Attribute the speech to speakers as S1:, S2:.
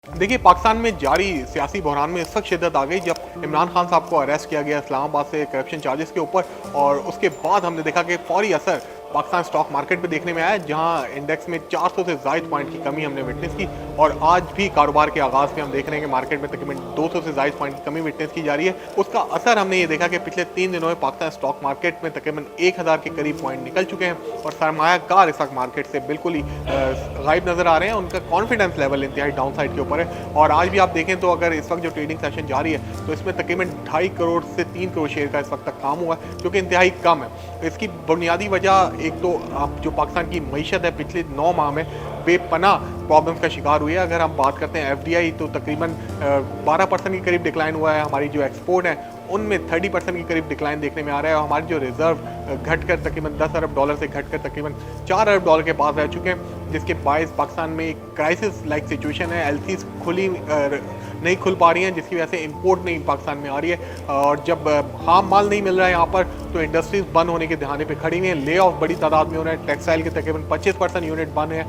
S1: देखिए, पाकिस्तान में जारी सियासी बहरान में इस वक्त शिद्दत आ गई जब इमरान खान साहब को अरेस्ट किया गया इस्लामाबाद से करप्शन चार्जेस के ऊपर। और उसके बाद हमने देखा कि फौरी असर पाकिस्तान स्टॉक मार्केट पे देखने में आया, जहां इंडेक्स में 400 से ज़ायद पॉइंट की कमी हमने विटनेस की। और आज भी कारोबार के आगाज़ में हम देख रहे हैं कि मार्केट में तकरीबन 200 से ज़ायद पॉइंट की कमी विटनेस की जा रही है। उसका असर हमने ये देखा कि पिछले 3 दिनों में पाकिस्तान स्टॉक मार्केट में तकरीबन 1000 के करीब पॉइंट निकल चुके हैं और सरमायाकार इस वक्त मार्केट से बिल्कुल ही गायब नज़र आ रहे हैं। उनका कॉन्फिडेंस लेवल इंतहाई डाउन साइड के ऊपर है। और आज भी आप देखें तो अगर इस वक्त जो ट्रेडिंग सेशन जारी है तो इसमें तकरीबन 2.5 करोड़ से 3 करोड़ शेयर का इस वक्त तक काम हुआ है, जो कि इंतहाई कम है। इसकी बुनियादी वजह एक तो आप जो पाकिस्तान की मईशत है पिछले 9 माह में बेपनाह प्रॉब्लम्स का शिकार हुई है। अगर हम बात करते हैं एफडीआई तो तकरीबन 12% के करीब डिक्लाइन हुआ है। हमारी जो एक्सपोर्ट है उनमें 30% के करीब डिक्लाइन देखने में आ रहा है और हमारी जो रिजर्व घटकर तकरीबन 10 अरब डॉलर से घटकर तकरीबन 4 अरब डॉलर के पास रह चुके हैं, जिसके बायस पाकिस्तान में एक क्राइसिस लाइक सिचुएशन है। एलसीज नहीं खुल पा रही हैं, जिसकी वजह से इंपोर्ट नहीं पाकिस्तान में आ रही है। और जब खाम माल नहीं मिल रहा है यहाँ पर तो इंडस्ट्रीज बंद होने के दहाने पे खड़ी हुई हैं। ले ऑफ बड़ी तादाद में हो रहे हैं। टेक्सटाइल के तकरीबन 25% यूनिट बंद है।